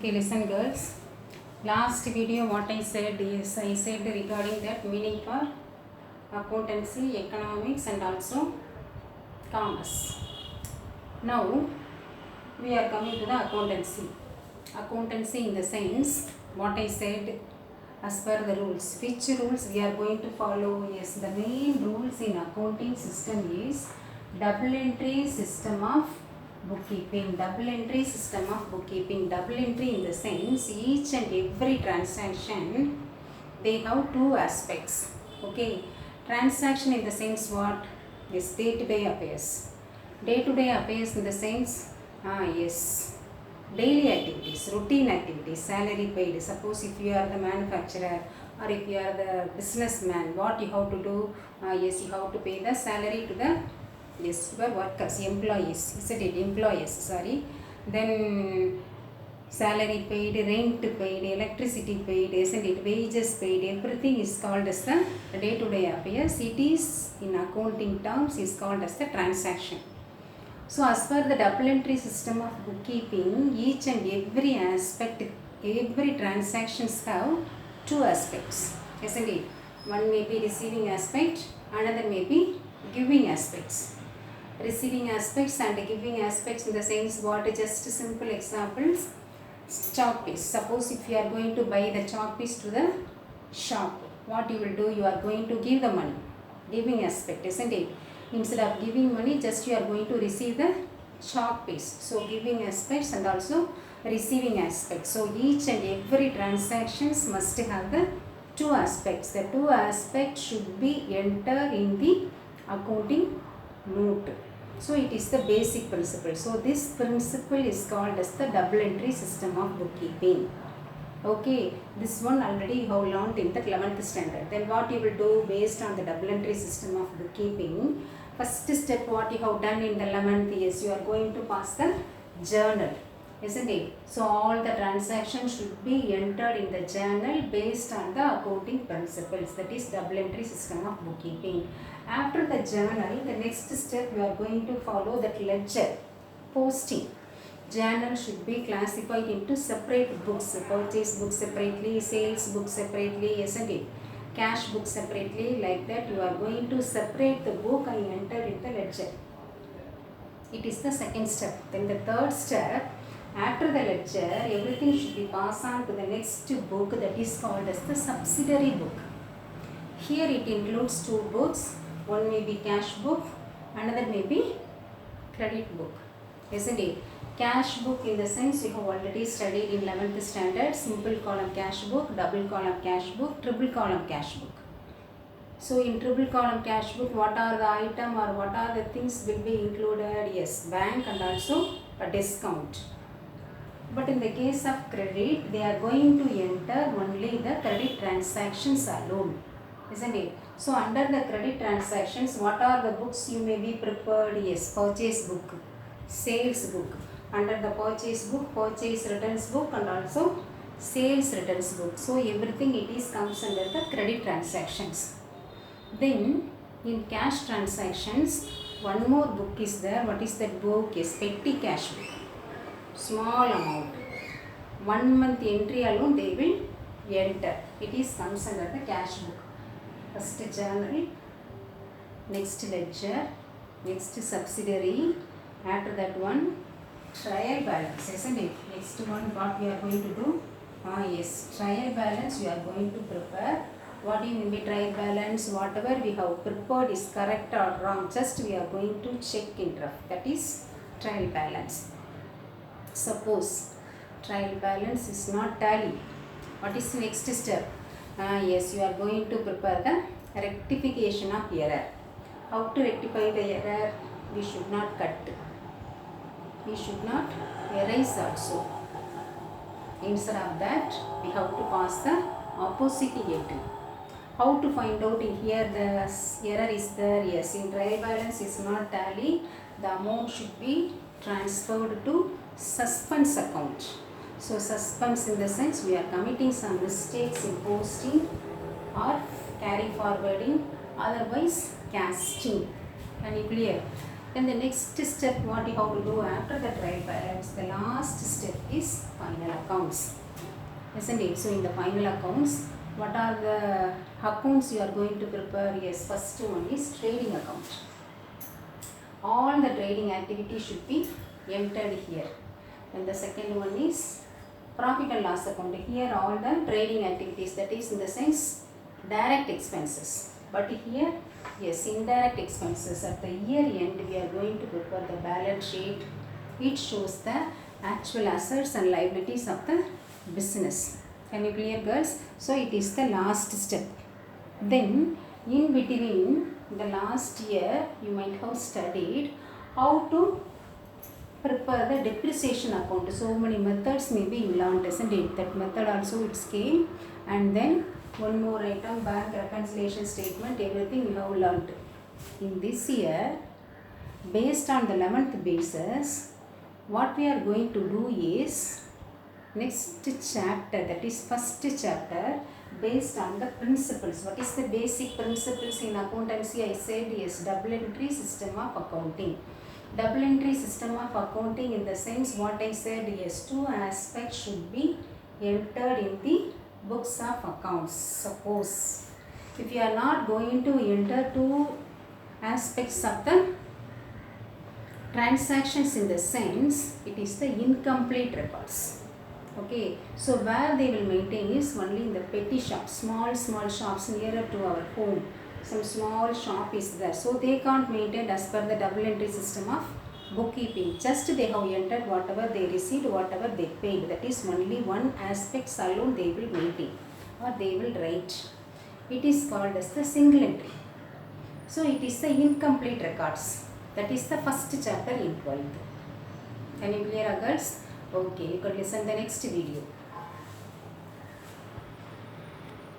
Okay, listen girls. Last video what I said is I said regarding that meaning for accountancy, economics and also commerce. Now we are coming to the accountancy. Accountancy in the sense what I said as per the rules. Which rules we are going to follow? Yes, the main rules in accounting system is double entry system of bookkeeping. Double entry system of bookkeeping. Double entry in the sense each and every transaction they have two aspects. Okay, transaction in the sense what is day to day affairs. Day to day affairs in the sense yes, daily activities, routine activities, salary paid. Suppose if you are the manufacturer or if you are the businessman, what you have to do? Yes, you have to pay the salary to the your workers, employees, isn't it? Employees, sorry. Then salary paid, rent paid, electricity paid, isn't it? Wages paid, everything is called as the day-to-day affairs. It is in accounting terms is called as the transaction. So as per the double entry system of bookkeeping, each and every aspect, every transactions have two aspects, isn't it? One may be receiving aspect, another may be giving aspects. Receiving aspects and giving aspects in the sense what? Just simple examples. Chalk piece. Suppose if you are going to buy the chalk piece to the shop, what you will do? You are going to give the money. Giving aspect, isn't it? Instead of giving money, just you are going to receive the chalk piece. So giving aspects and also receiving aspects. So each and every transactions must have the two aspects. The two aspects should be entered in the accounting note. So it is the basic principle. So this principle is called as the double entry system of bookkeeping. Okay, this one already you have learned in the 11th standard. Then what you will do based on the double entry system of bookkeeping? First step what you have done in the 11th is you are going to pass the journal, isn't it? So all the transactions should be entered in the journal based on the accounting principles. That is double entry system of bookkeeping. After the journal, the next step we are going to follow that ledger, posting. Journal should be classified into separate books. Purchase book separately, sales book separately, isn't it? Cash book separately, like that you are going to separate the book and enter in the ledger. It is the second step. Then the third step, after the ledger, everything should be passed on to the next book, that is called as the subsidiary book. Here it includes two books. One may be cash book, another may be credit book, isn't it? Cash book in the sense you have already studied in 11th standard, simple column cash book, double column cash book, triple column cash book. So in triple column cash book, what are the item or what are the things will be included? Yes, bank and also a discount. But in the case of credit, they are going to enter only the credit transactions alone, isn't it? So under the credit transactions, what are the books you may be prepared? Yes, purchase book, sales book. Under the purchase book, purchase returns book and also sales returns book. So everything it is comes under the credit transactions. Then in cash transactions, one more book is there. What is that book? Is petty cash book. Small amount. 1 month entry alone they will enter. It is comes under the cash book. First journal, next ledger, next subsidiary, after that one trial balance, isn't it? Next one what we are going to do? Yes, trial balance we are going to prepare. What do you mean by trial balance? Whatever we have prepared is correct or wrong, just we are going to check in draft. That is trial balance. Suppose trial balance is not tally. What is the next step? Yes, you are going to prepare the rectification of error. How to rectify the error? We should not cut. We should not erase also. Instead of that, we have to pass the opposite negative. How to find out in here the error is there? Yes, in trial balance is not tally. The amount should be transferred to suspense account. So suspense in the sense we are committing some mistakes in posting or carry forwarding, otherwise casting. Can you clear? Then the next step what you have to do after the trial balance, the last step is final accounts, isn't it? So in the final accounts, what are the accounts you are going to prepare? Yes, first one is trading account. All the trading activity should be entered here. And the second one is profit and loss account. Here all the trading activities, that is in the sense direct expenses. But here, yes, indirect expenses. At the year end, we are going to prepare the balance sheet. It shows the actual assets and liabilities of the business. Can you clear, girls? So it is the last step. Then in between the last year, you might have studied how to prepare the depreciation account. So many methods may be learned, isn't it? That method also it came. And then one more item, bank reconciliation statement, everything you have learned. In this year, based on the 11th basis, what we are going to do is next chapter, that is first chapter, based on the principles. What is the basic principles in accountancy? I said yes, double entry system of accounting. Double entry system of accounting in the sense what I said, yes, two aspects should be entered in the books of accounts. Suppose if you are not going to enter two aspects of the transactions, in the sense it is the incomplete records. Okay, so where they will maintain is only in the petty shops, small shops nearer to our home. Some small shop is there, so they can't maintain as per the double entry system of bookkeeping. Just they have entered whatever they received, whatever they paid. That is only one aspect alone they will maintain or they will write. It is called as the single entry. So it is the incomplete records. That is the first chapter in 12th. Can you clear, girls? Okay, you can listen the next video.